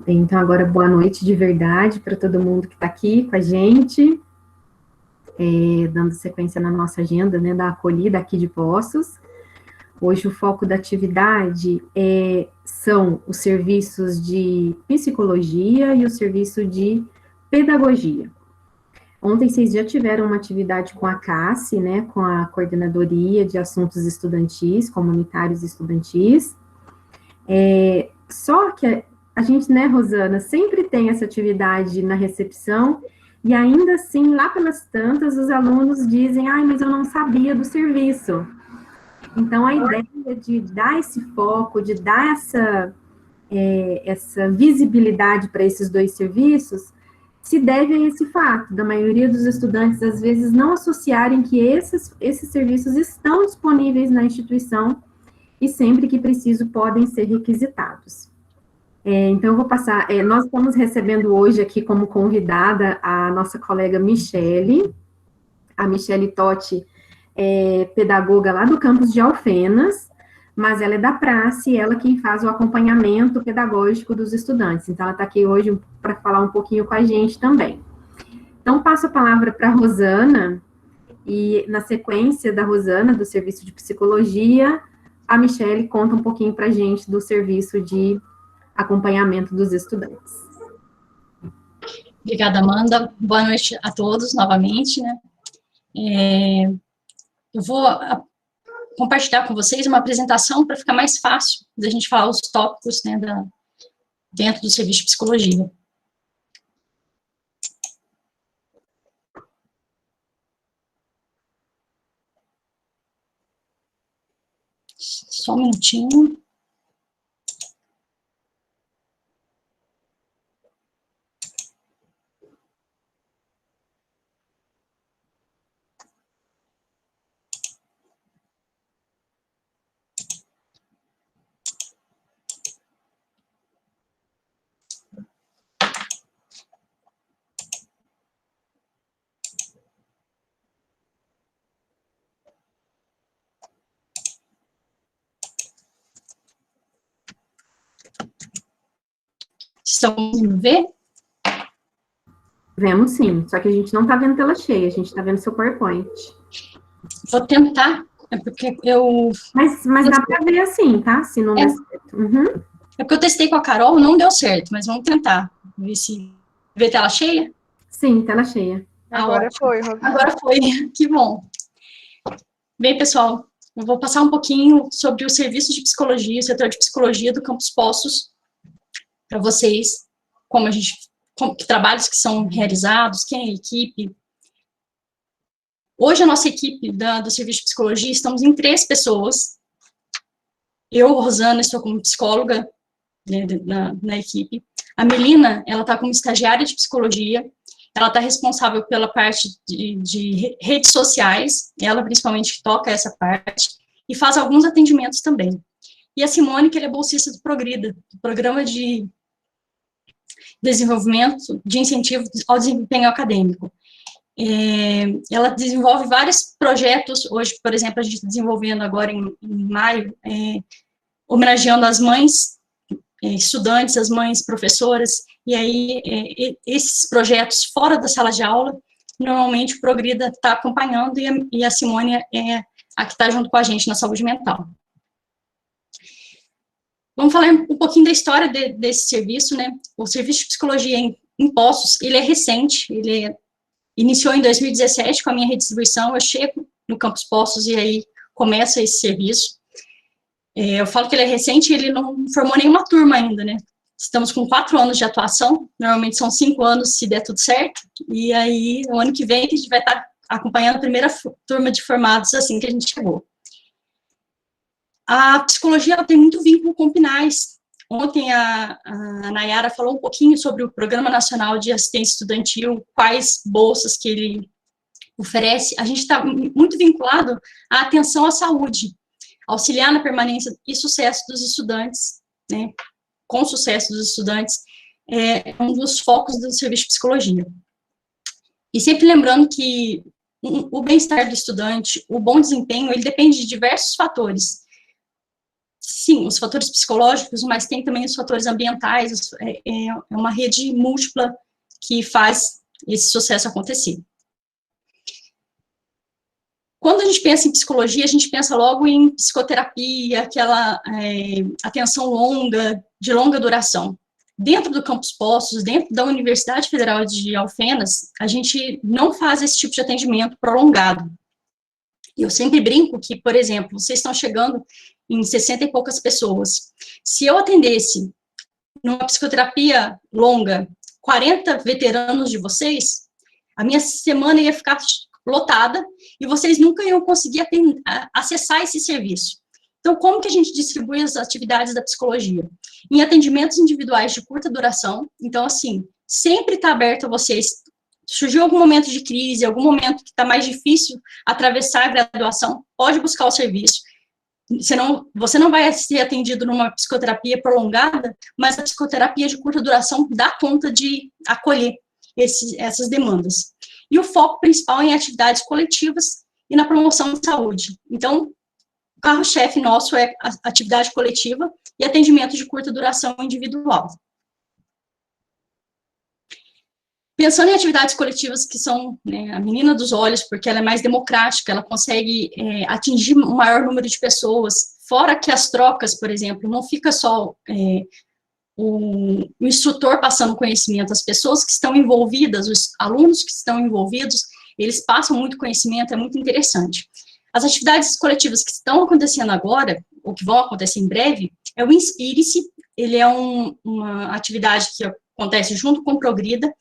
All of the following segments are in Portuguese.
Bem, então agora boa noite de verdade para todo mundo que está aqui com a gente, dando sequência na nossa agenda, né, da acolhida aqui de Poços. Hoje o foco da atividade são os serviços de psicologia e o serviço de pedagogia. Ontem vocês já tiveram uma atividade com a CASSE, né, com a Coordenadoria de Assuntos Estudantis, Comunitários e Estudantis. Só que a gente, né, Rosana, sempre tem essa atividade na recepção, e ainda assim, lá pelas tantas, os alunos dizem, mas eu não sabia do serviço. Então, a ideia de dar esse foco, de dar essa visibilidade para esses dois serviços, se deve a esse fato, da maioria dos estudantes, às vezes, não associarem que esses serviços estão disponíveis na instituição e sempre que preciso podem ser requisitados. Então, eu vou passar, nós estamos recebendo hoje aqui como convidada a nossa colega Michele, a Michele Totti é pedagoga lá do campus de Alfenas, mas ela é da praça e ela quem faz o acompanhamento pedagógico dos estudantes. Então, ela está aqui hoje para falar um pouquinho com a gente também. Então, passo a palavra para a Rosana, e na sequência da Rosana, do serviço de psicologia, a Michele conta um pouquinho para a gente do serviço de acompanhamento dos estudantes. Obrigada, Amanda. Boa noite a todos, novamente, né? Eu vou compartilhar com vocês uma apresentação para ficar mais fácil da gente falar os tópicos, né, dentro do serviço de psicologia. Só um minutinho. Estão conseguindo ver? Vemos sim, só que a gente não está vendo tela cheia, a gente está vendo seu PowerPoint. Vou tentar, porque eu... Mas dá para ver assim, tá? Se não der certo. Uhum. É porque eu testei com a Carol, não deu certo, mas vamos tentar. Ver se... Vê tela cheia? Sim, tela cheia. Agora foi, Rosana. Agora foi, que bom. Bem, pessoal, eu vou passar um pouquinho sobre o serviço de psicologia, o setor de psicologia do Campus Poços, para vocês, que trabalhos que são realizados, quem é a equipe. Hoje, a nossa equipe do serviço de psicologia, estamos em 3 pessoas. Eu, Rosana, estou como psicóloga, né, na equipe. A Melina, ela está como estagiária de psicologia, ela está responsável pela parte de redes sociais, ela principalmente toca essa parte, e faz alguns atendimentos também. E a Simone, que ela é bolsista do Progrida, do Programa de Desenvolvimento de Incentivo ao Desempenho Acadêmico. Ela desenvolve vários projetos, hoje, por exemplo, a gente está desenvolvendo agora em maio, homenageando as mães estudantes, as mães professoras, e aí esses projetos fora da sala de aula, normalmente o Progrida está acompanhando e a Simone é a que está junto com a gente na saúde mental. Vamos falar um pouquinho da história desse serviço, né? O serviço de psicologia em Poços, ele é recente, ele iniciou em 2017 com a minha redistribuição, eu chego no Campus Poços e aí começa esse serviço. Eu falo que ele é recente e ele não formou nenhuma turma ainda, né? Estamos com 4 anos de atuação, normalmente são 5 anos se der tudo certo, e aí, no ano que vem, a gente vai estar acompanhando a primeira turma de formados assim que a gente chegou. A psicologia ela tem muito vínculo com o PNAES. Ontem a Nayara falou um pouquinho sobre o Programa Nacional de Assistência Estudantil, quais bolsas que ele oferece. A gente está muito vinculado à atenção à saúde, auxiliar na permanência e sucesso dos estudantes, né, com sucesso dos estudantes, é um dos focos do serviço de psicologia. E sempre lembrando que o bem-estar do estudante, o bom desempenho, ele depende de diversos fatores. Sim, os fatores psicológicos, mas tem também os fatores ambientais, é uma rede múltipla que faz esse sucesso acontecer. Quando a gente pensa em psicologia, a gente pensa logo em psicoterapia, aquela atenção longa, de longa duração. Dentro do Campus Poços, dentro da Universidade Federal de Alfenas, a gente não faz esse tipo de atendimento prolongado. Eu sempre brinco que, por exemplo, vocês estão chegando em 60 e poucas pessoas. Se eu atendesse numa psicoterapia longa 40 veteranos de vocês, a minha semana ia ficar lotada e vocês nunca iam conseguir acessar esse serviço. Então, como que a gente distribui as atividades da psicologia? Em atendimentos individuais de curta duração. Então, assim, sempre está aberto a vocês. Surgiu algum momento de crise, algum momento que está mais difícil atravessar a graduação, pode buscar o serviço. Você não vai ser atendido numa psicoterapia prolongada, mas a psicoterapia de curta duração dá conta de acolher essas demandas. E o foco principal é em atividades coletivas e na promoção de saúde. Então, o carro-chefe nosso é a atividade coletiva e atendimento de curta duração individual. Pensando em atividades coletivas que são, né, a menina dos olhos, porque ela é mais democrática, ela consegue atingir um maior número de pessoas, fora que as trocas, por exemplo, não fica só o instrutor passando conhecimento, as pessoas que estão envolvidas, os alunos que estão envolvidos, eles passam muito conhecimento, é muito interessante. As atividades coletivas que estão acontecendo agora, ou que vão acontecer em breve, é o Inspire-se, ele é uma atividade que acontece junto com o Progrida,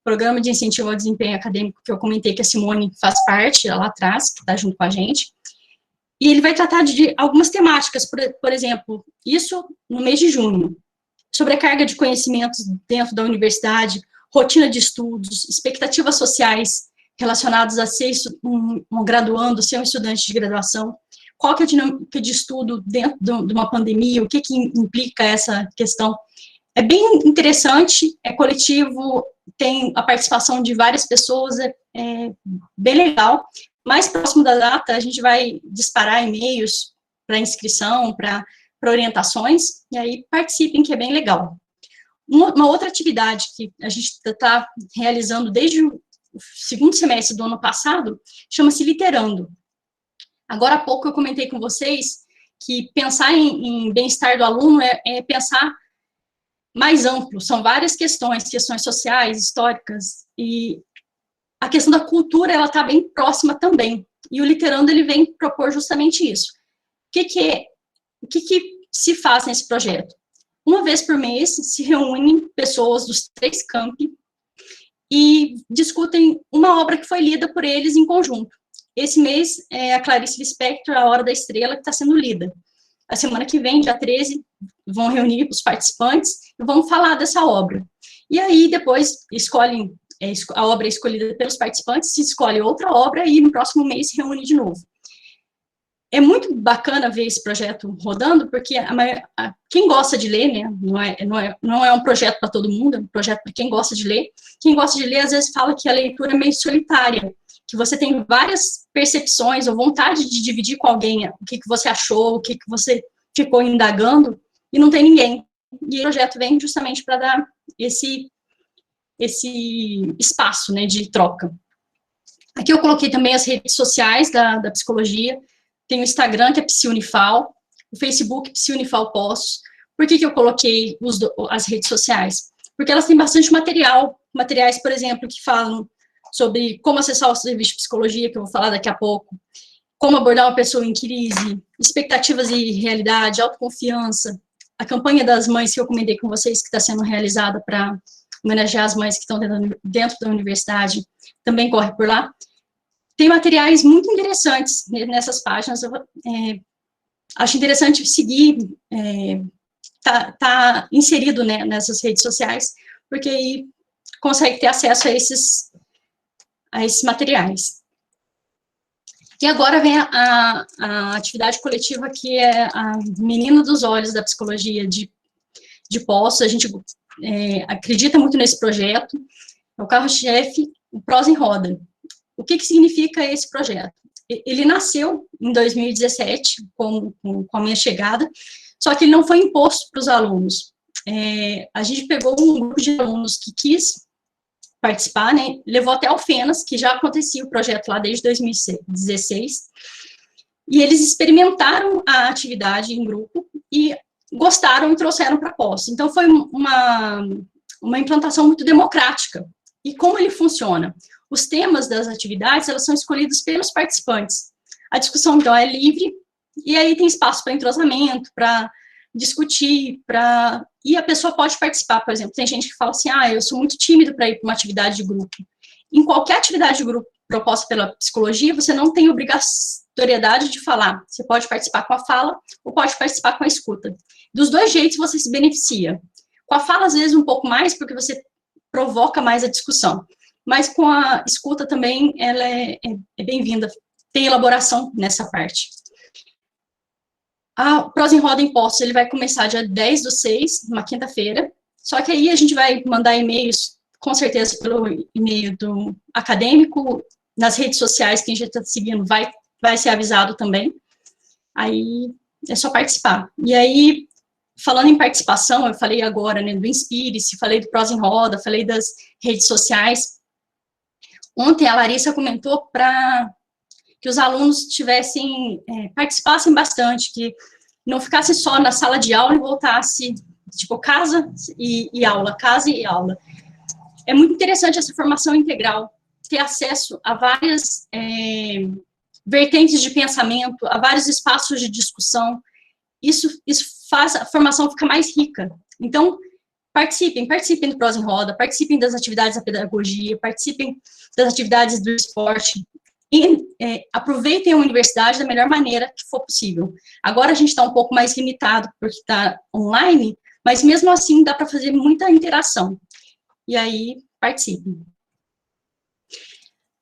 Programa de Incentivo ao Desempenho Acadêmico, que eu comentei que a Simone faz parte, lá atrás, que está junto com a gente, e ele vai tratar de algumas temáticas, por exemplo, isso no mês de junho, sobrecarga de conhecimentos dentro da universidade, rotina de estudos, expectativas sociais relacionadas a ser um graduando, ser um estudante de graduação, qual que é a dinâmica de estudo dentro de uma pandemia, o que implica essa questão. É bem interessante, é coletivo, tem a participação de várias pessoas, é bem legal. Mais próximo da data, a gente vai disparar e-mails para inscrição, para orientações, e aí participem, que é bem legal. Uma outra atividade que a gente está realizando desde o segundo semestre do ano passado, chama-se Literando. Agora há pouco eu comentei com vocês que pensar em bem-estar do aluno é pensar mais amplo, são várias questões sociais, históricas, e a questão da cultura, ela está bem próxima também, e o Literando, ele vem propor justamente isso. O que se faz nesse projeto? Uma vez por mês, se reúnem pessoas dos 3 campi e discutem uma obra que foi lida por eles em conjunto. Esse mês, é a Clarice Lispector, A Hora da Estrela, que está sendo lida. A semana que vem, dia 13, vão reunir os participantes e vão falar dessa obra. E aí, depois, escolhem, a obra é escolhida pelos participantes, se escolhe outra obra e no próximo mês se reúne de novo. É muito bacana ver esse projeto rodando, porque quem gosta de ler, né, não é um projeto para todo mundo, é um projeto para quem gosta de ler. Quem gosta de ler, às vezes, fala que a leitura é meio solitária, que você tem várias percepções ou vontade de dividir com alguém o que você achou, o que você ficou indagando, e não tem ninguém. E o projeto vem justamente para dar esse espaço, né, de troca. Aqui eu coloquei também as redes sociais da psicologia. Tem o Instagram, que é Psiunifal, o Facebook, Psiunifal Poços. Por que eu coloquei as redes sociais? Porque elas têm bastante materiais, por exemplo, que falam sobre como acessar o serviço de psicologia, que eu vou falar daqui a pouco, como abordar uma pessoa em crise, expectativas e realidade, autoconfiança, a campanha das mães que eu comentei com vocês, que está sendo realizada para homenagear as mães que estão dentro da universidade, também corre por lá. Tem materiais muito interessantes nessas páginas, acho interessante seguir, tá inserido, né, nessas redes sociais, porque aí consegue ter acesso a esses materiais. E agora vem a atividade coletiva, que é a menina dos olhos da psicologia de Poços. A gente acredita muito nesse projeto, é o carro-chefe, o Prosa em Roda. O que significa esse projeto? Ele nasceu em 2017, com a minha chegada, só que ele não foi imposto para os alunos. A gente pegou um grupo de alunos que quis participar, né, levou até ao FENAS, que já acontecia o projeto lá desde 2016, e eles experimentaram a atividade em grupo e gostaram e trouxeram para a pós. Então, foi uma implantação muito democrática. E como ele funciona? Os temas das atividades, elas são escolhidos pelos participantes. A discussão, então, é livre, e aí tem espaço para entrosamento, para discutir, e a pessoa pode participar, por exemplo, tem gente que fala assim, eu sou muito tímido para ir para uma atividade de grupo. Em qualquer atividade de grupo proposta pela psicologia, você não tem obrigatoriedade de falar, você pode participar com a fala, ou pode participar com a escuta. Dos dois jeitos você se beneficia. Com a fala, às vezes, um pouco mais, porque você provoca mais a discussão, mas com a escuta também, ela é bem-vinda, tem elaboração nessa parte. A Prosa em Roda em Postos, ele vai começar dia 10/6, uma quinta-feira, só que aí a gente vai mandar e-mails, com certeza pelo e-mail do acadêmico, nas redes sociais, quem já está seguindo vai ser avisado também, aí é só participar. E aí, falando em participação, eu falei agora, né, do Inspire-se, falei do Prosa em Roda, falei das redes sociais. Ontem a Larissa comentou para que os alunos participassem bastante, que não ficasse só na sala de aula e voltasse, tipo, casa e aula, casa e aula. É muito interessante essa formação integral, ter acesso a várias vertentes de pensamento, a vários espaços de discussão. Isso faz a formação ficar mais rica. Então, participem do Prosa em Roda, participem das atividades da pedagogia, participem das atividades do esporte, e aproveitem a universidade da melhor maneira que for possível. Agora a gente está um pouco mais limitado, porque está online, mas mesmo assim dá para fazer muita interação. E aí, participem.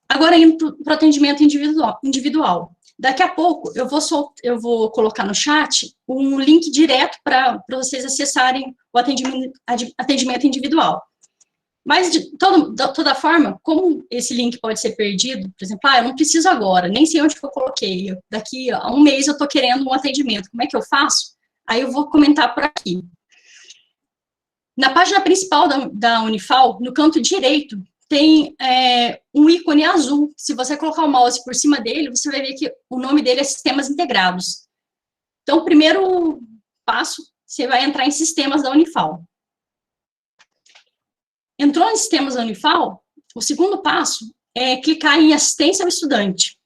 Agora, indo para o atendimento individual. Daqui a pouco, eu vou colocar no chat um link direto para vocês acessarem o atendimento individual. Mas, de toda forma, como esse link pode ser perdido, por exemplo, eu não preciso agora, nem sei onde que eu coloquei, daqui a um mês eu estou querendo um atendimento, como é que eu faço? Aí eu vou comentar por aqui. Na página principal da Unifal, no canto direito, tem um ícone azul. Se você colocar o mouse por cima dele, você vai ver que o nome dele é Sistemas Integrados. Então, o primeiro passo, você vai entrar em Sistemas da Unifal. Entrou em Sistemas da Unifal, o segundo passo é clicar em Assistência ao Estudante.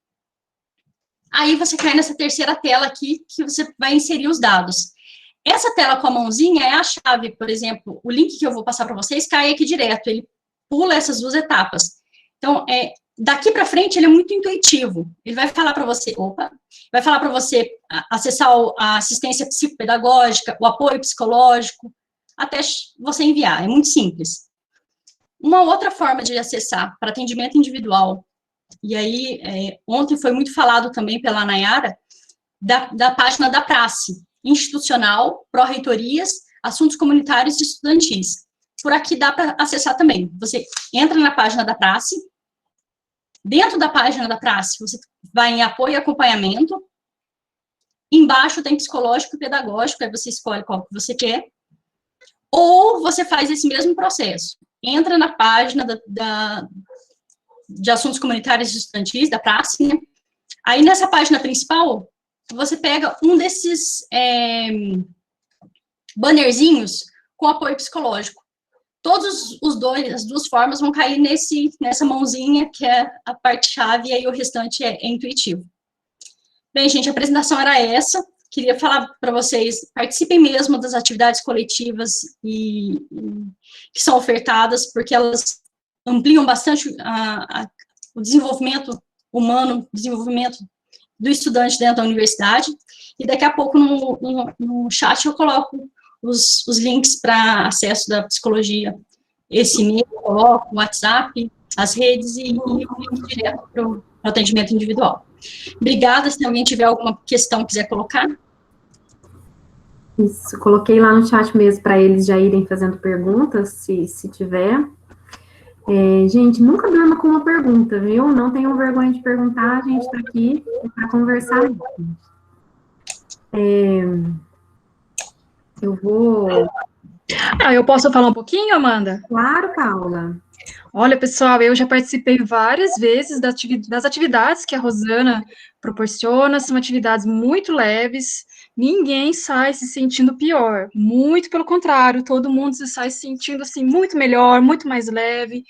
Aí você cai nessa terceira tela aqui, que você vai inserir os dados. Essa tela com a mãozinha é a chave, por exemplo, o link que eu vou passar para vocês cai aqui direto, ele pula essas duas etapas. Então, daqui para frente, ele é muito intuitivo. Ele vai falar para você, acessar a assistência psicopedagógica, o apoio psicológico, até você enviar, é muito simples. Uma outra forma de acessar para atendimento individual, e aí, ontem foi muito falado também pela Nayara, da página da Prace, institucional, pró-reitorias, assuntos comunitários e estudantis. Por aqui dá para acessar também. Você entra na página da Prace, dentro da página da Prace, você vai em apoio e acompanhamento, embaixo tem psicológico e pedagógico, aí você escolhe qual que você quer, ou você faz esse mesmo processo. Entra na página de assuntos comunitários e estudantis, da Prace, né? Aí, nessa página principal, você pega um desses bannerzinhos com apoio psicológico. Todos as duas formas vão cair nessa mãozinha, que é a parte-chave, e aí o restante é intuitivo. Bem, gente, a apresentação era essa. Queria falar para vocês, participem mesmo das atividades coletivas que são ofertadas, porque elas ampliam bastante o desenvolvimento humano, o desenvolvimento do estudante dentro da universidade, e daqui a pouco no chat eu coloco os links para acesso da psicologia, esse e-mail, eu coloco o WhatsApp, as redes e o link direto para o atendimento individual. Obrigada, se alguém tiver alguma questão quiser colocar. Isso, coloquei lá no chat mesmo para eles já irem fazendo perguntas, se tiver. Gente, nunca durma com uma pergunta, viu? Não tenham vergonha de perguntar, a gente está aqui para conversar. Eu vou... Eu posso falar um pouquinho, Amanda? Claro, Paula. Olha, pessoal, eu já participei várias vezes das atividades que a Rosana proporciona, são atividades muito leves, ninguém sai se sentindo pior, muito pelo contrário, todo mundo se sai se sentindo, assim, muito melhor, muito mais leve.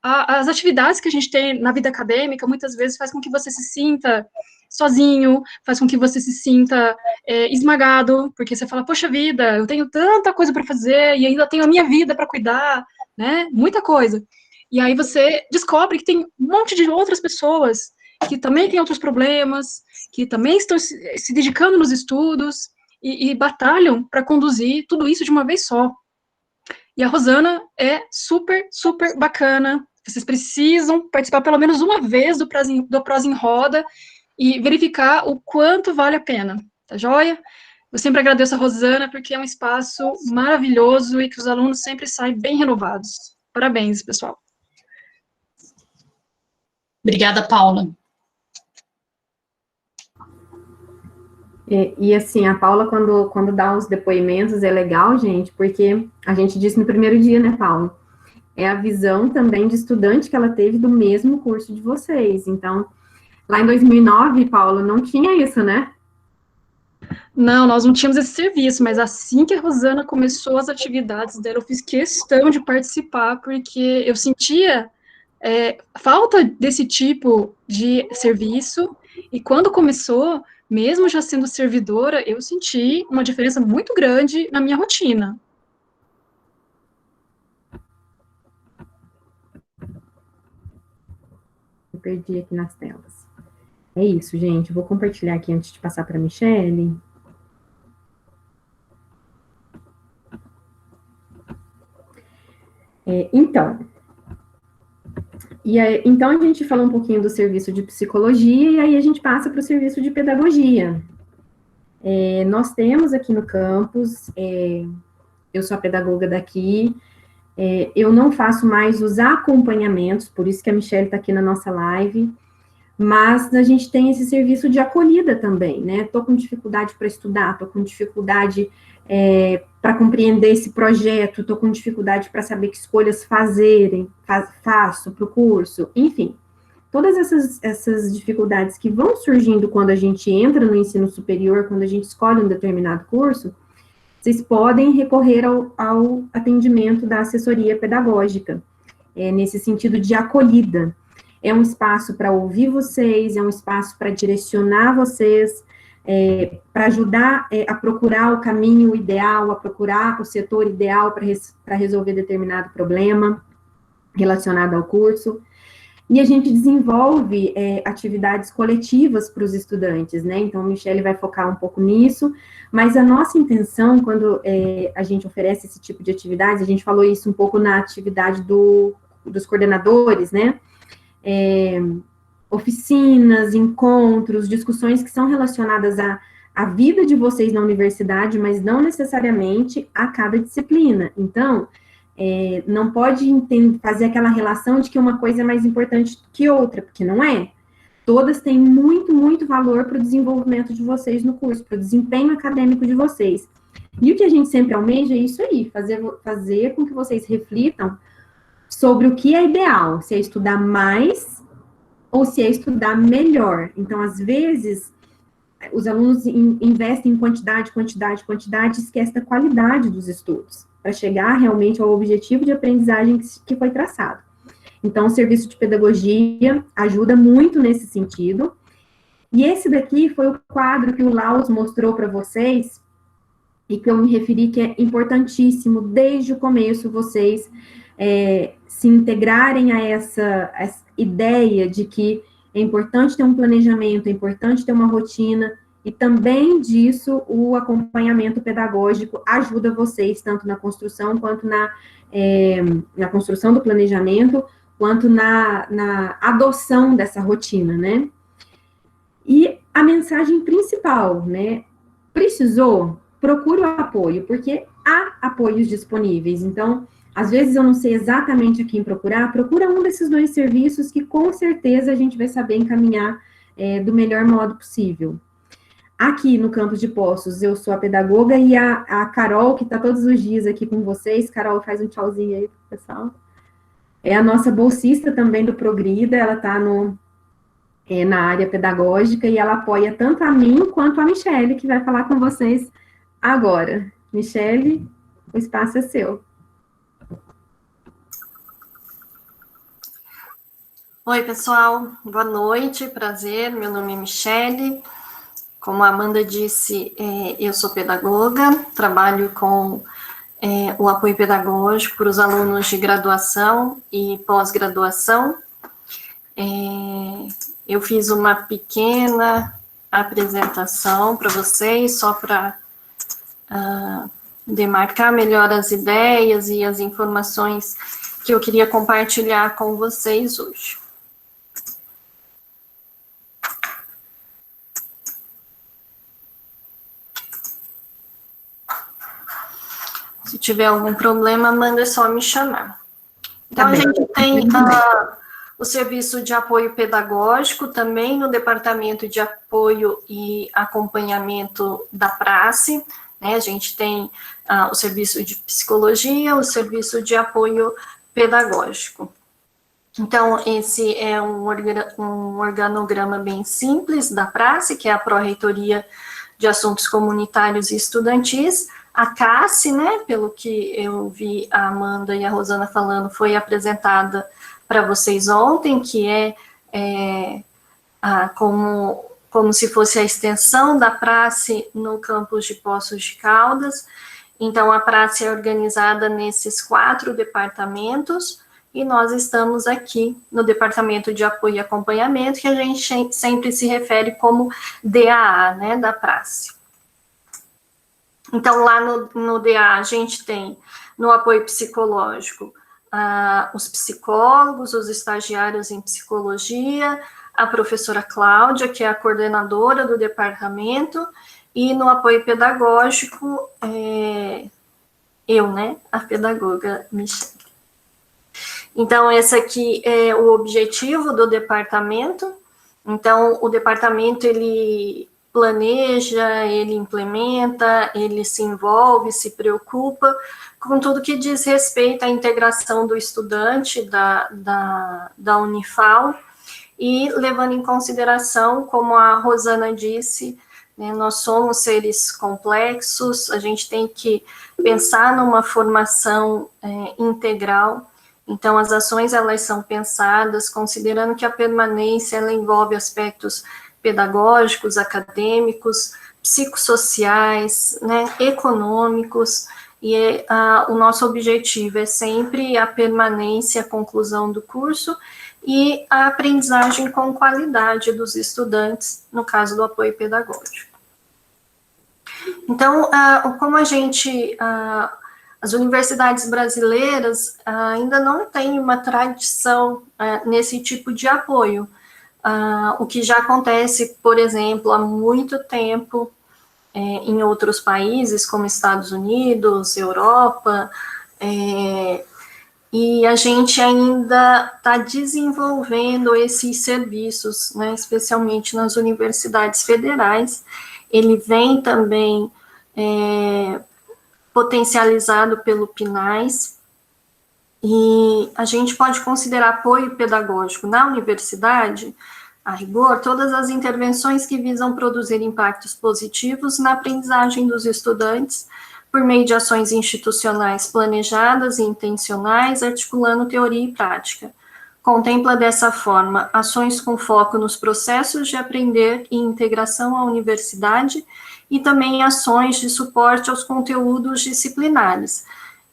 As atividades que a gente tem na vida acadêmica, muitas vezes, faz com que você se sinta sozinho, faz com que você se sinta esmagado, porque você fala, poxa vida, eu tenho tanta coisa para fazer e ainda tenho a minha vida para cuidar, né? Muita coisa. E aí você descobre que tem um monte de outras pessoas que também têm outros problemas, que também estão se dedicando nos estudos e batalham para conduzir tudo isso de uma vez só. E a Rosana é super, super bacana. Vocês precisam participar pelo menos uma vez do Prosa em Roda e verificar o quanto vale a pena, tá joia? Eu sempre agradeço a Rosana, porque é um espaço maravilhoso e que os alunos sempre saem bem renovados. Parabéns, pessoal. Obrigada, Paula. E assim, a Paula, quando dá os depoimentos, é legal, gente, porque a gente disse no primeiro dia, né, Paula? É a visão também de estudante que ela teve do mesmo curso de vocês. Então, lá em 2009, Paula, não tinha isso, né? Não, nós não tínhamos esse serviço, mas assim que a Rosana começou as atividades dela, eu fiz questão de participar, porque eu sentia falta desse tipo de serviço, e quando começou, mesmo já sendo servidora, eu senti uma diferença muito grande na minha rotina. Eu perdi aqui nas telas. É isso, gente. Eu vou compartilhar aqui antes de passar para a Michele. Então, então a gente falou um pouquinho do serviço de psicologia e aí a gente passa para o serviço de pedagogia. Nós temos aqui no campus, eu sou a pedagoga daqui, eu não faço mais os acompanhamentos, por isso que a Michele está aqui na nossa live, mas a gente tem esse serviço de acolhida também, né? Estou com dificuldade para estudar, estou com dificuldade para compreender esse projeto, estou com dificuldade para saber que escolhas faço para o curso, enfim. Todas essas dificuldades que vão surgindo quando a gente entra no ensino superior, quando a gente escolhe um determinado curso, vocês podem recorrer ao atendimento da assessoria pedagógica, nesse sentido de acolhida. É um espaço para ouvir vocês, é um espaço para direcionar vocês, para ajudar a procurar o caminho ideal, a procurar o setor ideal para resolver determinado problema relacionado ao curso. E a gente desenvolve atividades coletivas para os estudantes, né? Então, a Michele vai focar um pouco nisso, mas a nossa intenção, quando a gente oferece esse tipo de atividades, a gente falou isso um pouco na atividade dos coordenadores, né? Oficinas, encontros, discussões que são relacionadas à vida de vocês na universidade, mas não necessariamente a cada disciplina. Então, não pode fazer aquela relação de que uma coisa é mais importante que outra, porque não é. Todas têm muito, muito valor para o desenvolvimento de vocês no curso, para o desempenho acadêmico de vocês. E o que a gente sempre almeja é isso aí, fazer com que vocês reflitam sobre o que é ideal, se é estudar mais ou se é estudar melhor. Então, às vezes, os alunos investem em quantidade, e esquecem da qualidade dos estudos, para chegar realmente ao objetivo de aprendizagem que foi traçado. Então, o serviço de pedagogia ajuda muito nesse sentido. E esse daqui foi o quadro que o Laus mostrou para vocês, e que eu me referi que é importantíssimo, desde o começo, vocês se integrarem a essa ideia de que é importante ter um planejamento, é importante ter uma rotina, e também disso o acompanhamento pedagógico ajuda vocês, tanto na construção, quanto na construção do planejamento, quanto na adoção dessa rotina, né? E a mensagem principal, né? Precisou, procure o apoio, porque há apoios disponíveis. Então, Às vezes eu não sei exatamente a quem procurar, procura um desses 2 serviços que com certeza a gente vai saber encaminhar do melhor modo possível. Aqui no campus de Poços, eu sou a pedagoga e a Carol, que está todos os dias aqui com vocês, Carol, faz um tchauzinho aí pro pessoal. É a nossa bolsista também do Progrida, ela está na área pedagógica e ela apoia tanto a mim quanto a Michele, que vai falar com vocês agora. Michele, o espaço é seu. Oi, pessoal, boa noite, prazer, meu nome é Michele, como a Amanda disse, eu sou pedagoga, trabalho com o apoio pedagógico para os alunos de graduação e pós-graduação. Eu fiz uma pequena apresentação para vocês, só para demarcar melhor as ideias e as informações que eu queria compartilhar com vocês hoje. Se tiver algum problema, manda só me chamar. Então, a gente tem o serviço de apoio pedagógico também no Departamento de Apoio e Acompanhamento da Prace, né? A gente tem o serviço de psicologia, o serviço de apoio pedagógico. Então, esse é um organograma bem simples da Prace, que é a Pró-Reitoria de Assuntos Comunitários e Estudantis. A CACE, né, pelo que eu vi a Amanda e a Rosana falando, foi apresentada para vocês ontem, que como se fosse a extensão da Prace no campus de Poços de Caldas. Então, a Prace é organizada nesses 4 departamentos, e nós estamos aqui no Departamento de Apoio e Acompanhamento, que a gente sempre se refere como DAA, né, da Prace. Então, lá no DA, a gente tem, no apoio psicológico, os psicólogos, os estagiários em psicologia, a professora Cláudia, que é a coordenadora do departamento, e no apoio pedagógico, eu, né, a pedagoga Michele. Então, esse aqui é o objetivo do departamento. Então, o departamento, ele planeja, ele implementa, ele se envolve, se preocupa com tudo que diz respeito à integração do estudante da Unifal, e levando em consideração, como a Rosana disse, né, nós somos seres complexos, a gente tem que pensar numa formação integral. Então, as ações, elas são pensadas considerando que a permanência, ela envolve aspectos pedagógicos, acadêmicos, psicossociais, né, econômicos, e o nosso objetivo é sempre a permanência, a conclusão do curso e a aprendizagem com qualidade dos estudantes, no caso do apoio pedagógico. Então, como as universidades brasileiras ainda não têm uma tradição nesse tipo de apoio, o que já acontece, por exemplo, há muito tempo em outros países, como Estados Unidos, Europa, e a gente ainda está desenvolvendo esses serviços, né, especialmente nas universidades federais. Ele vem também potencializado pelo PNAES, e a gente pode considerar apoio pedagógico na universidade, a rigor, todas as intervenções que visam produzir impactos positivos na aprendizagem dos estudantes, por meio de ações institucionais planejadas e intencionais, articulando teoria e prática. Contempla dessa forma ações com foco nos processos de aprender e integração à universidade, e também ações de suporte aos conteúdos disciplinares.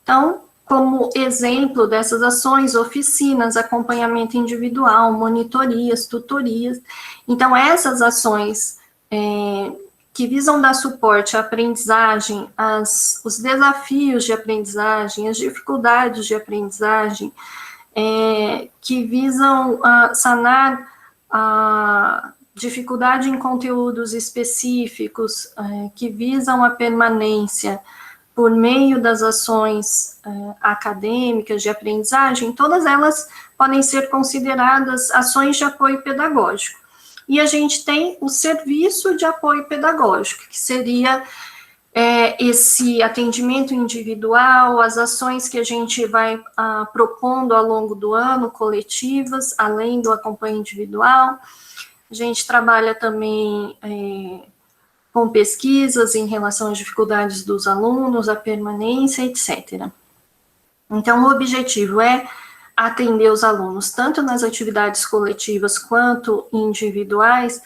Então, como exemplo dessas ações, oficinas, acompanhamento individual, monitorias, tutorias. Então, essas ações que visam dar suporte à aprendizagem, os desafios de aprendizagem, as dificuldades de aprendizagem, que visam sanar a dificuldade em conteúdos específicos, que visam a permanência, por meio das ações acadêmicas de aprendizagem, todas elas podem ser consideradas ações de apoio pedagógico. E a gente tem o serviço de apoio pedagógico, que seria esse atendimento individual, as ações que a gente vai propondo ao longo do ano, coletivas, além do acompanho individual. A gente trabalha também com pesquisas em relação às dificuldades dos alunos, a permanência, etc. Então, o objetivo é atender os alunos, tanto nas atividades coletivas quanto individuais,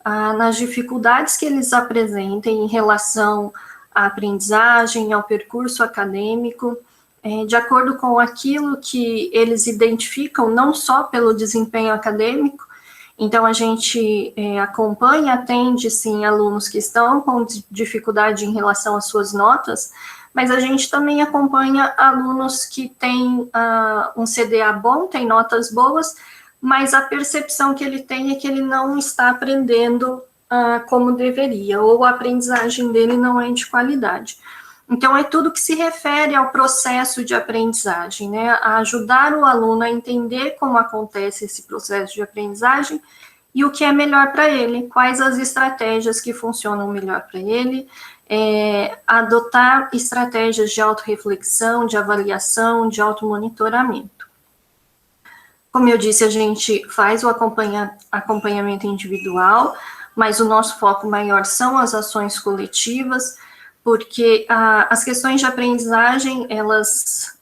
nas dificuldades que eles apresentem em relação à aprendizagem, ao percurso acadêmico, de acordo com aquilo que eles identificam, não só pelo desempenho acadêmico. Então, a gente acompanha, atende, sim, alunos que estão com dificuldade em relação às suas notas, mas a gente também acompanha alunos que têm um CDA bom, têm notas boas, mas a percepção que ele tem é que ele não está aprendendo como deveria, ou a aprendizagem dele não é de qualidade. Então, é tudo que se refere ao processo de aprendizagem, né? A ajudar o aluno a entender como acontece esse processo de aprendizagem e o que é melhor para ele, quais as estratégias que funcionam melhor para ele, adotar estratégias de autorreflexão, de avaliação, de automonitoramento. Como eu disse, a gente faz o acompanhamento individual, mas o nosso foco maior são as ações coletivas, porque as questões de aprendizagem, elas,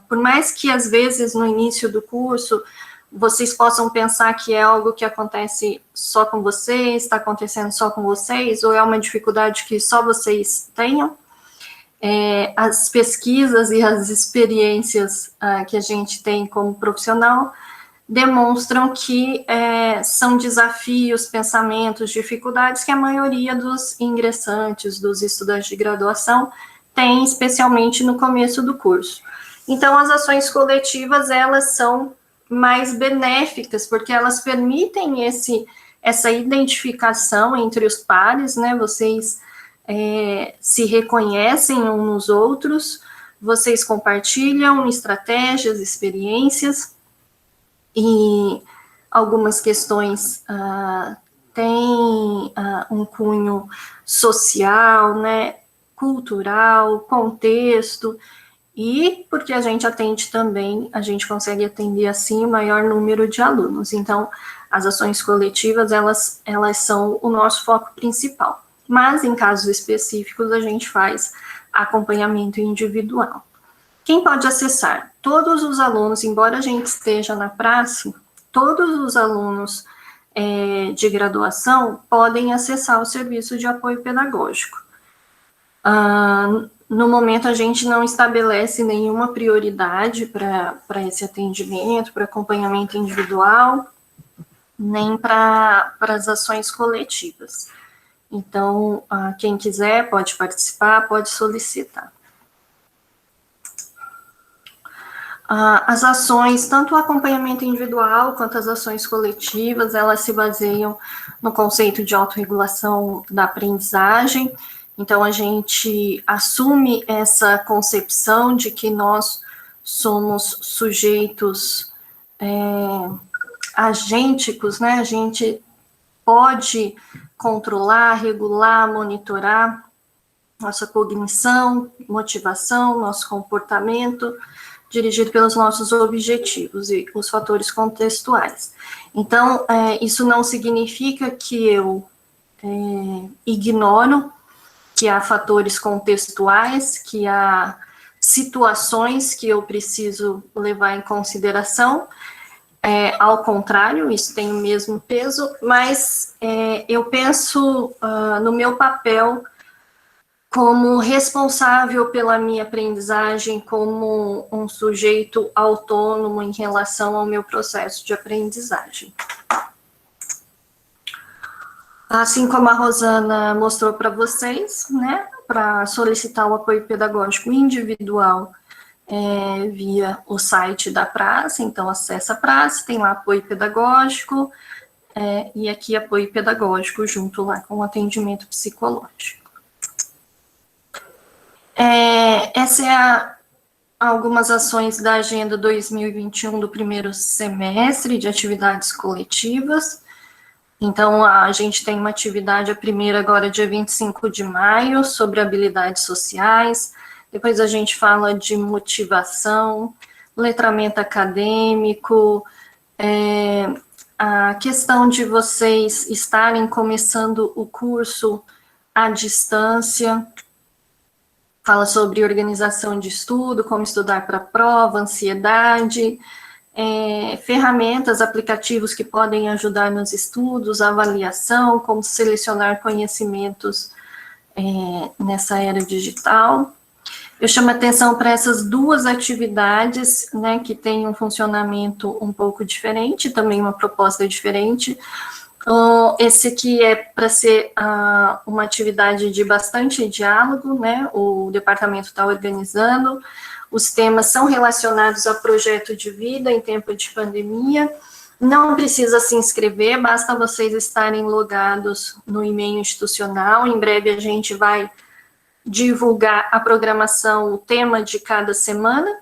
por mais que às vezes no início do curso vocês possam pensar que é algo que acontece só com vocês, está acontecendo só com vocês, ou é uma dificuldade que só vocês tenham, as pesquisas e as experiências que a gente tem como profissional demonstram que são desafios, pensamentos, dificuldades que a maioria dos ingressantes, dos estudantes de graduação, tem, especialmente no começo do curso. Então, as ações coletivas, elas são mais benéficas, porque elas permitem essa identificação entre os pares, né? Vocês se reconhecem uns nos outros, vocês compartilham estratégias, experiências, e algumas questões têm um cunho social, né, cultural, contexto, e porque a gente atende também, a gente consegue atender assim o maior número de alunos. Então, as ações coletivas, elas são o nosso foco principal. Mas, em casos específicos, a gente faz acompanhamento individual. Quem pode acessar? Todos os alunos, embora a gente esteja na praça, todos os alunos de graduação podem acessar o serviço de apoio pedagógico. No momento, a gente não estabelece nenhuma prioridade para esse atendimento, para acompanhamento individual, nem para as ações coletivas. Então, quem quiser pode participar, pode solicitar. As ações, tanto o acompanhamento individual quanto as ações coletivas, elas se baseiam no conceito de autorregulação da aprendizagem. Então, a gente assume essa concepção de que nós somos sujeitos agênticos, né? A gente pode controlar, regular, monitorar nossa cognição, motivação, nosso comportamento, dirigido pelos nossos objetivos e os fatores contextuais. Então, isso não significa que eu ignoro que há fatores contextuais, que há situações que eu preciso levar em consideração. Ao contrário, isso tem o mesmo peso, mas eu penso no meu papel como responsável pela minha aprendizagem, como um sujeito autônomo em relação ao meu processo de aprendizagem. Assim como a Rosana mostrou para vocês, né, para solicitar o apoio pedagógico individual via o site da praça, então acessa a praça, tem lá apoio pedagógico, e aqui apoio pedagógico junto lá com o atendimento psicológico. Essa é algumas ações da Agenda 2021 do primeiro semestre de atividades coletivas. Então, a gente tem uma atividade, a primeira agora, dia 25 de maio, sobre habilidades sociais. Depois a gente fala de motivação, letramento acadêmico, a questão de vocês estarem começando o curso à distância, fala sobre organização de estudo, como estudar para a prova, ansiedade, ferramentas, aplicativos que podem ajudar nos estudos, avaliação, como selecionar conhecimentos nessa era digital. Eu chamo a atenção para essas duas atividades, né, que têm um funcionamento um pouco diferente, também uma proposta diferente. Esse aqui é para ser uma atividade de bastante diálogo, né, o departamento está organizando, os temas são relacionados ao projeto de vida em tempo de pandemia, não precisa se inscrever, basta vocês estarem logados no e-mail institucional, em breve a gente vai divulgar a programação, o tema de cada semana.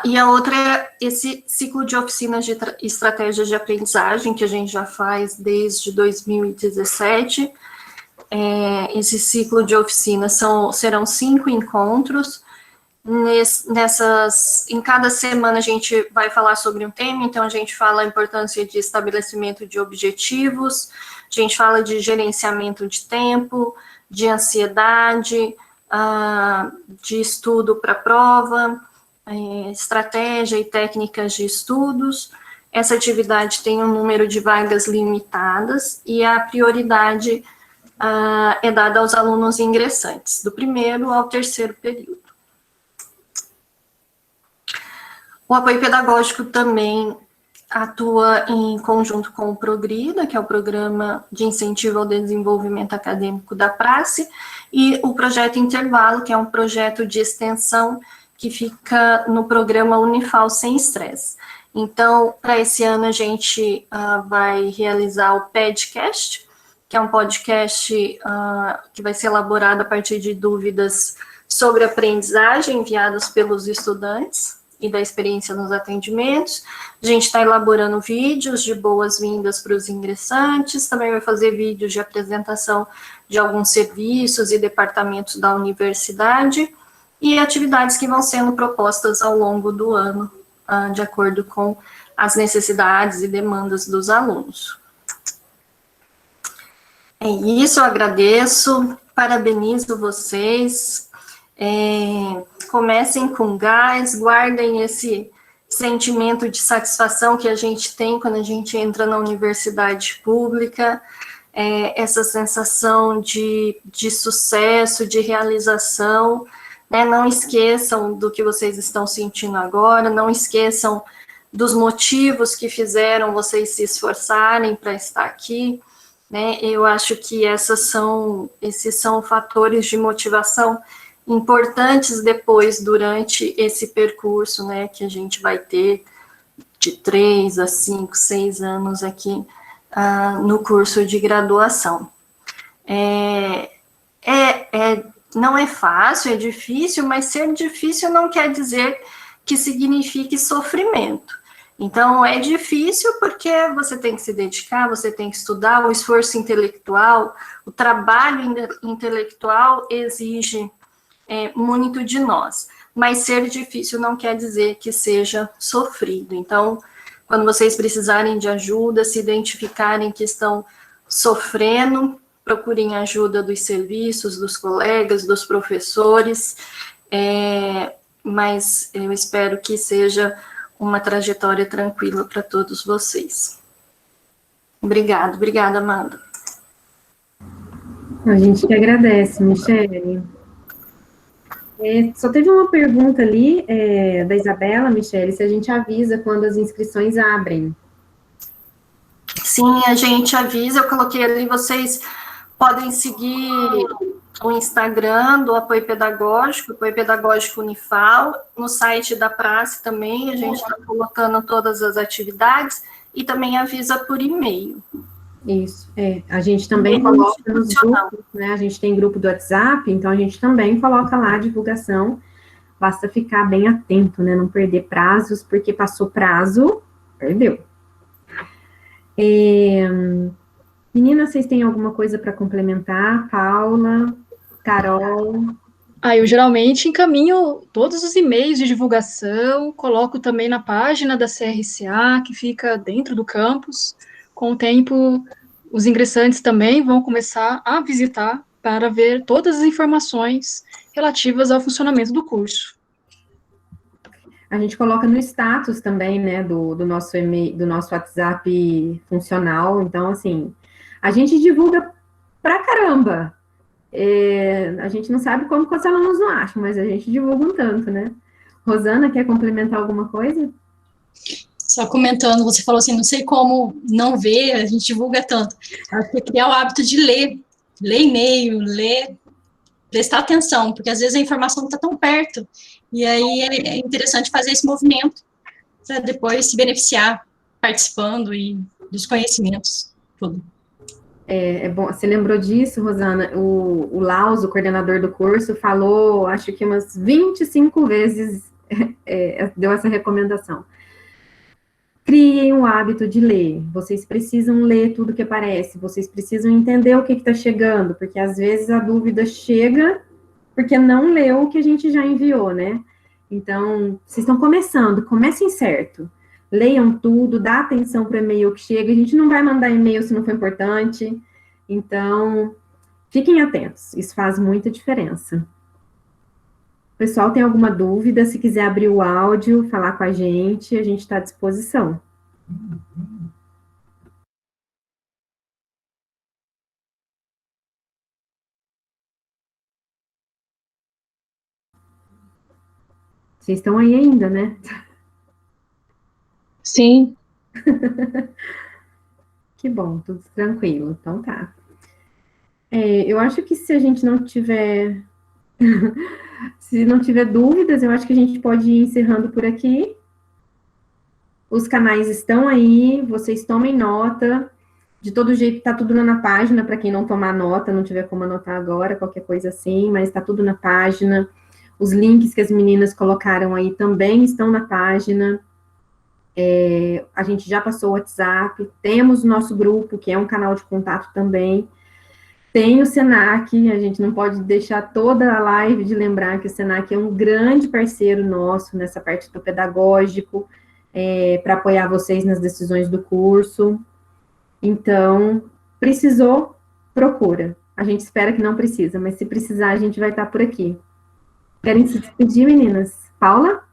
E a outra é esse ciclo de oficinas de estratégias de aprendizagem, que a gente já faz desde 2017. Esse ciclo de oficinas serão 5 encontros. Em cada semana a gente vai falar sobre um tema, então a gente fala a importância de estabelecimento de objetivos, a gente fala de gerenciamento de tempo, de ansiedade, de estudo para prova, estratégia e técnicas de estudos. Essa atividade tem um número de vagas limitadas e a prioridade é dada aos alunos ingressantes, do primeiro ao terceiro período. O apoio pedagógico também atua em conjunto com o Progrida, que é o Programa de Incentivo ao Desenvolvimento Acadêmico da Prace, e o Projeto Intervalo, que é um projeto de extensão que fica no programa Unifal Sem Estresse. Então, para esse ano, a gente vai realizar o PEDcast, que é um podcast que vai ser elaborado a partir de dúvidas sobre aprendizagem enviadas pelos estudantes e da experiência nos atendimentos. A gente está elaborando vídeos de boas-vindas para os ingressantes, também vai fazer vídeos de apresentação de alguns serviços e departamentos da universidade, e atividades que vão sendo propostas ao longo do ano, de acordo com as necessidades e demandas dos alunos. É isso, eu agradeço, parabenizo vocês, comecem com gás, guardem esse sentimento de satisfação que a gente tem quando a gente entra na universidade pública, essa sensação de sucesso, de realização, né? Não esqueçam do que vocês estão sentindo agora, não esqueçam dos motivos que fizeram vocês se esforçarem para estar aqui, né? Eu acho que esses são fatores de motivação importantes depois, durante esse percurso, né, que a gente vai ter de 3 a 5, 6 anos aqui no curso de graduação. Não é fácil, é difícil, mas ser difícil não quer dizer que signifique sofrimento. Então, é difícil porque você tem que se dedicar, você tem que estudar, o esforço intelectual, o trabalho intelectual exige muito de nós, mas ser difícil não quer dizer que seja sofrido. Então, quando vocês precisarem de ajuda, se identificarem que estão sofrendo, procurem ajuda dos serviços, dos colegas, dos professores, mas eu espero que seja uma trajetória tranquila para todos vocês. Obrigada, Amanda. A gente que agradece, Michele. Só teve uma pergunta ali da Isabela, Michele, se a gente avisa quando as inscrições abrem. Sim, a gente avisa, eu coloquei ali, vocês podem seguir o Instagram do Apoio Pedagógico Unifal, no site da Prace também, a gente está colocando todas as atividades, e também avisa por e-mail. Isso, a gente também coloca nos grupos, né, a gente tem grupo do WhatsApp, então a gente também coloca lá a divulgação, basta ficar bem atento, né, não perder prazos, porque passou prazo, perdeu. Meninas, vocês têm alguma coisa para complementar? Paula, Carol? Eu geralmente encaminho todos os e-mails de divulgação, coloco também na página da CRCA, que fica dentro do campus. Com o tempo, os ingressantes também vão começar a visitar para ver todas as informações relativas ao funcionamento do curso. A gente coloca no status também, né, do nosso e-mail, do nosso WhatsApp funcional. Então, assim, a gente divulga pra caramba. A gente não sabe como que os alunos não acham, mas a gente divulga um tanto, né? Rosana, quer complementar alguma coisa? Só comentando, você falou assim, não sei como não ver, a gente divulga tanto. Acho que criar o hábito de ler e-mail, prestar atenção, porque às vezes a informação não está tão perto, e aí é interessante fazer esse movimento, para depois se beneficiar participando e dos conhecimentos, tudo. É bom, você lembrou disso, Rosana? O Laus, o coordenador do curso, falou, acho que umas 25 vezes, deu essa recomendação. Criem o hábito de ler. Vocês precisam ler tudo que aparece. Vocês precisam entender o que está chegando, porque às vezes a dúvida chega porque não leu o que a gente já enviou, né? Então, vocês estão começando, comecem certo. Leiam tudo, dá atenção para o e-mail que chega. A gente não vai mandar e-mail se não for importante. Então, fiquem atentos. Isso faz muita diferença. Pessoal, tem alguma dúvida? Se quiser abrir o áudio, falar com a gente está à disposição. Vocês estão aí ainda, né? Sim. Que bom, tudo tranquilo. Então tá. Eu acho que se a gente não tiver... se não tiver dúvidas, eu acho que a gente pode ir encerrando por aqui. Os canais estão aí, vocês tomem nota. De todo jeito, tá tudo na página, para quem não tomar nota, não tiver como anotar agora, qualquer coisa assim, mas tá tudo na página. Os links que as meninas colocaram aí também estão na página. A gente já passou o WhatsApp, temos o nosso grupo, que é um canal de contato também. Tem o Senac, a gente não pode deixar toda a live de lembrar que o Senac é um grande parceiro nosso nessa parte do pedagógico, para apoiar vocês nas decisões do curso. Então, precisou, procura. A gente espera que não precisa, mas se precisar, a gente vai estar por aqui. Querem se despedir, meninas? Paula?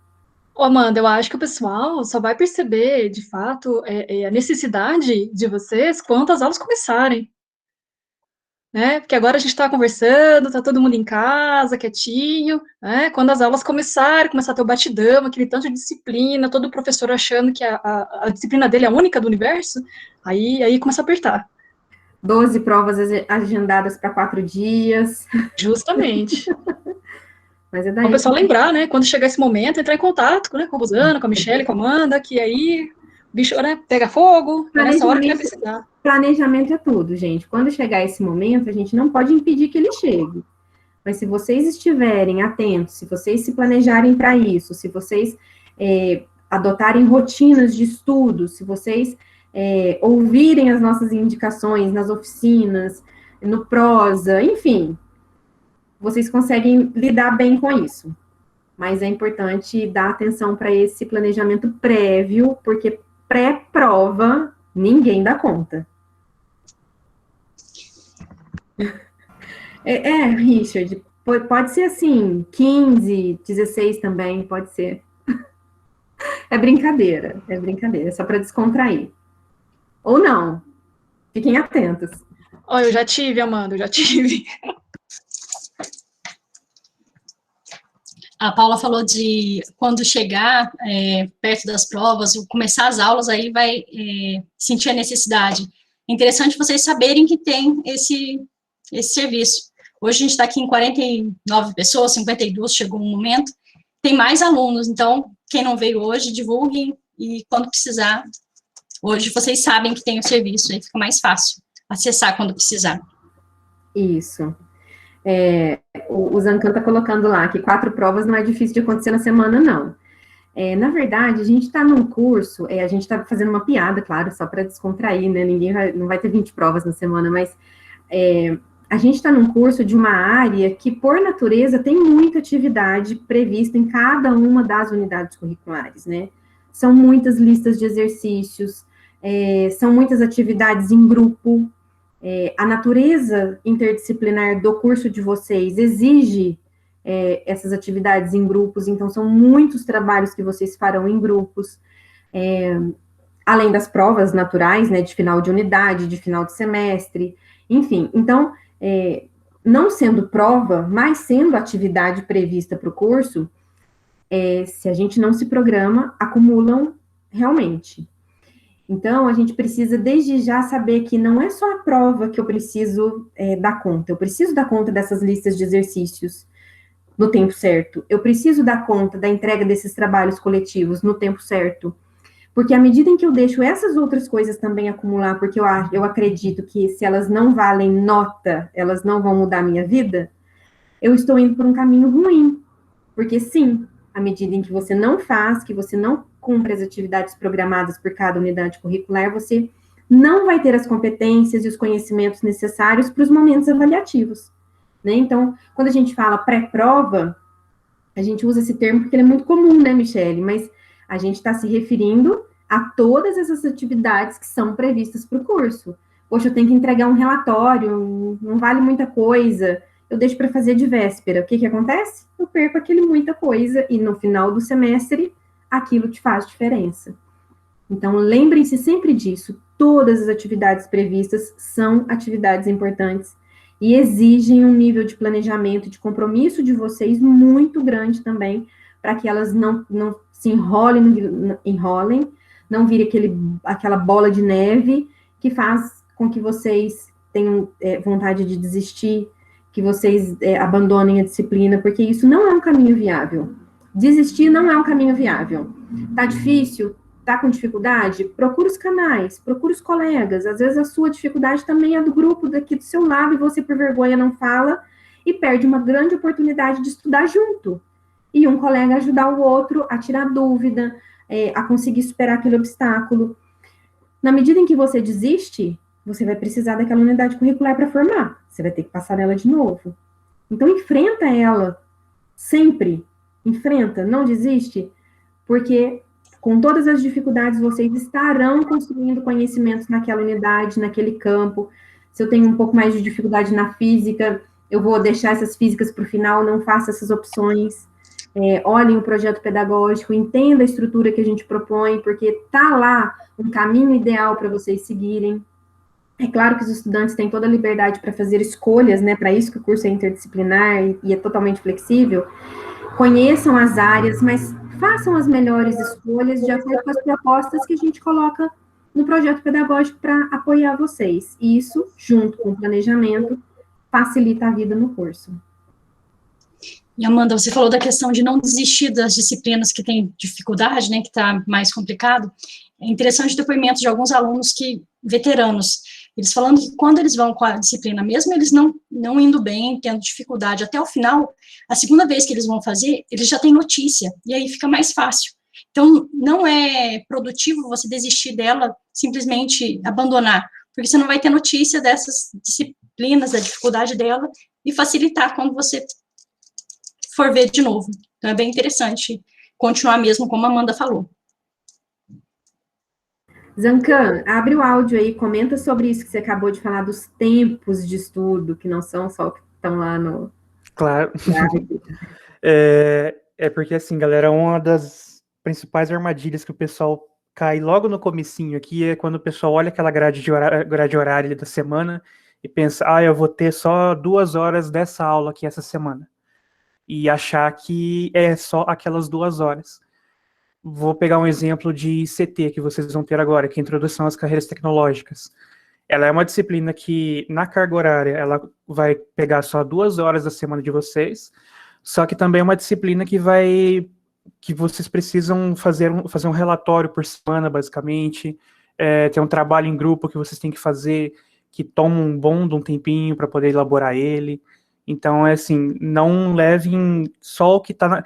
Amanda, eu acho que o pessoal só vai perceber, de fato, a necessidade de vocês quando as aulas começarem. Né? Porque agora a gente está conversando, está todo mundo em casa, quietinho, né? Quando as aulas começarem, começar a ter o batidão, aquele tanto de disciplina, todo professor achando que a disciplina dele é a única do universo, aí começa a apertar. 12 provas agendadas para 4 dias. Justamente. Mas é daí. O pessoal lembrar, né? Quando chegar esse momento, entrar em contato, né, com a Rosana, com a Michelle, com a Amanda, que aí o bicho, né, pega fogo, é nessa hora que vai precisar. Planejamento é tudo, gente. Quando chegar esse momento, a gente não pode impedir que ele chegue. Mas se vocês estiverem atentos, se vocês se planejarem para isso, se vocês adotarem rotinas de estudo, se vocês ouvirem as nossas indicações nas oficinas, no prosa, enfim, vocês conseguem lidar bem com isso. Mas é importante dar atenção para esse planejamento prévio, porque pré-prova ninguém dá conta. Richard, pode ser assim, 15, 16 também, pode ser. É brincadeira, é só para descontrair. Ou não, fiquem atentos. Eu já tive, Amanda, eu já tive. A Paula falou de quando chegar perto das provas, começar as aulas, aí vai sentir a necessidade. É interessante vocês saberem que tem esse serviço. Hoje a gente está aqui em 49 pessoas, 52, chegou um momento, tem mais alunos, então, quem não veio hoje, divulguem, e quando precisar, hoje vocês sabem que tem o serviço, aí fica mais fácil. acessar quando precisar. Isso. O Zancan está colocando lá que 4 provas não é difícil de acontecer na semana, não. Na verdade, a gente está num curso, a gente está fazendo uma piada, claro, só para descontrair, né? Não vai ter 20 provas na semana, mas a gente está num curso de uma área que, por natureza, tem muita atividade prevista em cada uma das unidades curriculares, né? São muitas listas de exercícios, são muitas atividades em grupo. A natureza interdisciplinar do curso de vocês exige essas atividades em grupos, então são muitos trabalhos que vocês farão em grupos, além das provas naturais, né, de final de unidade, de final de semestre, enfim. Então, não sendo prova, mas sendo atividade prevista para o curso, se a gente não se programa, acumulam realmente. Então, a gente precisa, desde já, saber que não é só a prova que eu preciso dar conta. Eu preciso dar conta dessas listas de exercícios no tempo certo. Eu preciso dar conta da entrega desses trabalhos coletivos no tempo certo. Porque à medida em que eu deixo essas outras coisas também acumular, porque eu acredito que se elas não valem nota, elas não vão mudar a minha vida, eu estou indo por um caminho ruim. Porque sim, à medida em que você não faz, que você não cumpre as atividades programadas por cada unidade curricular, você não vai ter as competências e os conhecimentos necessários para os momentos avaliativos, né? Então, quando a gente fala pré-prova, a gente usa esse termo porque ele é muito comum, né, Michele? Mas a gente está se referindo a todas essas atividades que são previstas para o curso. Poxa, eu tenho que entregar um relatório, não vale muita coisa, eu deixo para fazer de véspera. O que acontece? Eu perco aquele muita coisa e no final do semestre aquilo te faz diferença. Então, lembrem-se sempre disso. Todas as atividades previstas são atividades importantes e exigem um nível de planejamento, de compromisso de vocês muito grande também, para que elas não se enrolem, não vire aquela bola de neve que faz com que vocês tenham vontade de desistir, que vocês abandonem a disciplina, porque isso não é um caminho viável. Desistir não é um caminho viável. Tá difícil? Tá com dificuldade? Procura os canais, procura os colegas. Às vezes a sua dificuldade também é do grupo daqui do seu lado e você, por vergonha, não fala e perde uma grande oportunidade de estudar junto. E um colega ajudar o outro a tirar dúvida, a conseguir superar aquele obstáculo. Na medida em que você desiste, você vai precisar daquela unidade curricular para formar. Você vai ter que passar nela de novo. Então, enfrenta ela sempre. Enfrenta, não desiste, porque com todas as dificuldades vocês estarão construindo conhecimentos naquela unidade, naquele campo. Se eu tenho um pouco mais de dificuldade na física, eu vou deixar essas físicas para o final, não faça essas opções. Olhem o projeto pedagógico, entenda a estrutura que a gente propõe, porque está lá um caminho ideal para vocês seguirem. É claro que os estudantes têm toda a liberdade para fazer escolhas, né? Para isso que o curso é interdisciplinar e é totalmente flexível. Conheçam as áreas, mas façam as melhores escolhas de acordo com as propostas que a gente coloca no projeto pedagógico para apoiar vocês. E isso, junto com o planejamento, facilita a vida no curso. E Amanda, você falou da questão de não desistir das disciplinas que têm dificuldade, né, que está mais complicado. É interessante o depoimento de alguns alunos veteranos, eles falando que quando eles vão com a disciplina, mesmo eles não indo bem, tendo dificuldade até o final, a segunda vez que eles vão fazer, eles já têm notícia, e aí fica mais fácil. Então, não é produtivo você desistir dela, simplesmente abandonar, porque você não vai ter notícia dessas disciplinas, da dificuldade dela, e facilitar quando você for ver de novo. Então, é bem interessante continuar mesmo, como a Amanda falou. Zancan, abre o áudio aí, comenta sobre isso que você acabou de falar, dos tempos de estudo, que não são só que estão lá no... Claro. Porque, assim, galera, uma das principais armadilhas que o pessoal cai logo no comecinho aqui é quando o pessoal olha aquela grade horária da semana e pensa, eu vou ter só 2 horas dessa aula aqui essa semana. E achar que é só aquelas 2 horas. Vou pegar um exemplo de CT que vocês vão ter agora, que é a Introdução às Carreiras Tecnológicas. Ela é uma disciplina que, na carga horária, ela vai pegar só 2 horas da semana de vocês, só que também é uma disciplina que vocês precisam fazer um relatório por semana, basicamente, ter um trabalho em grupo que vocês têm que fazer, que toma um bom de um tempinho para poder elaborar ele. Então, é assim, não levem só o que está na...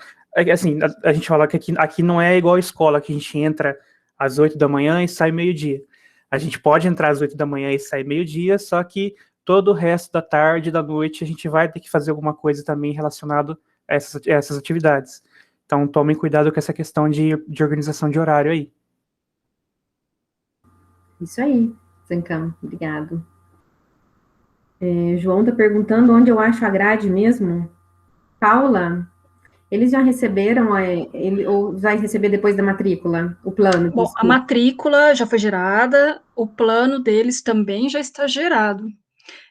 Assim, a gente fala que aqui não é igual a escola, que a gente entra às 8 da manhã e sai meio-dia. A gente pode entrar às 8 da manhã e sair meio-dia, só que todo o resto da tarde, da noite, a gente vai ter que fazer alguma coisa também relacionado a essas atividades. Então, tomem cuidado com essa questão de organização de horário aí. Isso aí, Zancam, obrigado. João está perguntando onde eu acho a grade mesmo. Paula, eles já receberam, ou vai receber depois da matrícula, o plano? Bom, a matrícula já foi gerada, o plano deles também já está gerado.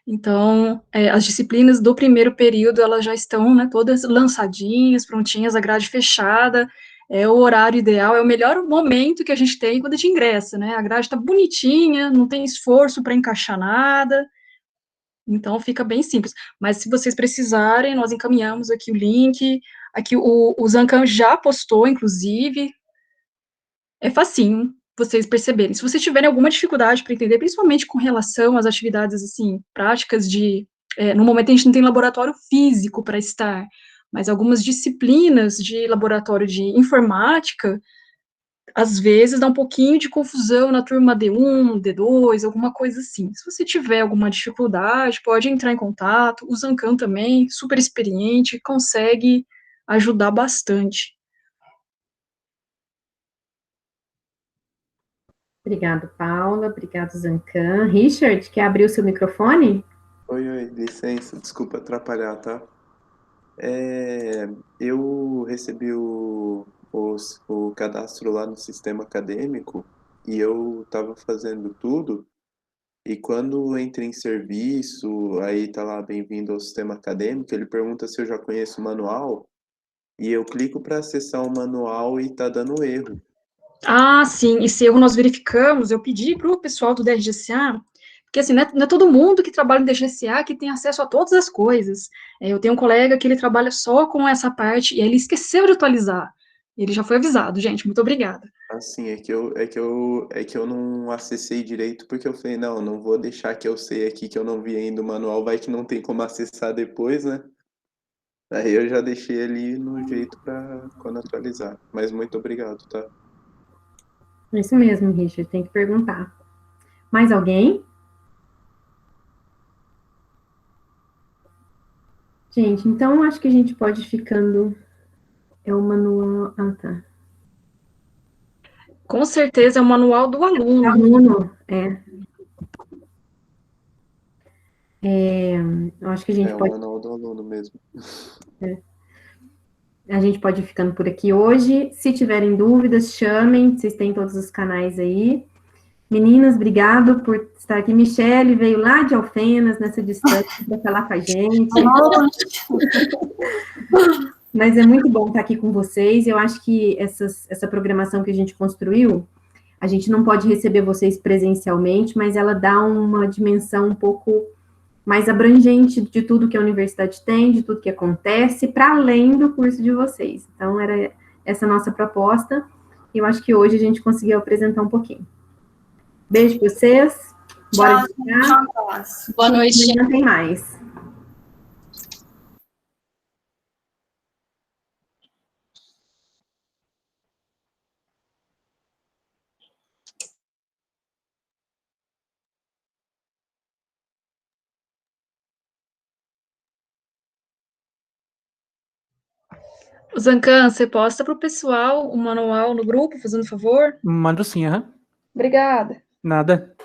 Então, as disciplinas do primeiro período, elas já estão, né, todas lançadinhas, prontinhas, a grade fechada, é o horário ideal, é o melhor momento que a gente tem quando a gente ingressa, né, a grade está bonitinha, não tem esforço para encaixar nada, então fica bem simples. Mas se vocês precisarem, nós encaminhamos aqui o link, aqui o Zancam já postou, inclusive, é facinho vocês perceberem. Se vocês tiverem alguma dificuldade para entender, principalmente com relação às atividades, assim, práticas no momento a gente não tem laboratório físico para estar, mas algumas disciplinas de laboratório de informática, às vezes dá um pouquinho de confusão na turma D1, D2, alguma coisa assim. Se você tiver alguma dificuldade, pode entrar em contato. O Zancam também, super experiente, consegue ajudar bastante. Obrigado, Paula. Obrigado, Zancam. Richard, quer abrir o seu microfone? Oi, licença, desculpa atrapalhar, tá? Eu recebi o cadastro lá no sistema acadêmico e eu estava fazendo tudo, e quando entra em serviço, aí tá lá bem-vindo ao sistema acadêmico, ele pergunta se eu já conheço o manual, e eu clico para acessar o manual e tá dando erro. Ah, sim, esse erro nós verificamos, eu pedi para o pessoal do DRGCA, porque assim, não é todo mundo que trabalha no DRGCA que tem acesso a todas as coisas. Eu tenho um colega que ele trabalha só com essa parte, e ele esqueceu de atualizar. Ele já foi avisado, gente, muito obrigada. Assim, é que eu não acessei direito, porque eu falei, não vou deixar que eu sei aqui que eu não vi ainda o manual, vai que não tem como acessar depois, né? Aí eu já deixei ali no jeito para quando atualizar. Mas muito obrigado, tá? É isso mesmo, Richard, tem que perguntar. Mais alguém? Gente, então acho que a gente pode ir ficando... É o manual... Ah, tá. Com certeza é o manual do aluno. Aluno, eu acho que a gente o pode... manual do aluno mesmo. A gente pode ir ficando por aqui hoje. Se tiverem dúvidas, chamem. Vocês têm todos os canais aí. Meninas, obrigado por estar aqui. Michele veio lá de Alfenas, nessa distância, para falar com a gente. Mas é muito bom estar aqui com vocês. Eu acho que essa programação que a gente construiu, a gente não pode receber vocês presencialmente, mas ela dá uma dimensão um pouco mais abrangente de tudo que a universidade tem, de tudo que acontece, para além do curso de vocês. Então, era essa a nossa proposta, e eu acho que hoje a gente conseguiu apresentar um pouquinho. Beijo para vocês. Bora desligar. Boa noite. Amanhã tem mais. Zancam, você posta para o pessoal o manual no grupo, fazendo favor? Mando sim, aham. Obrigada. Nada.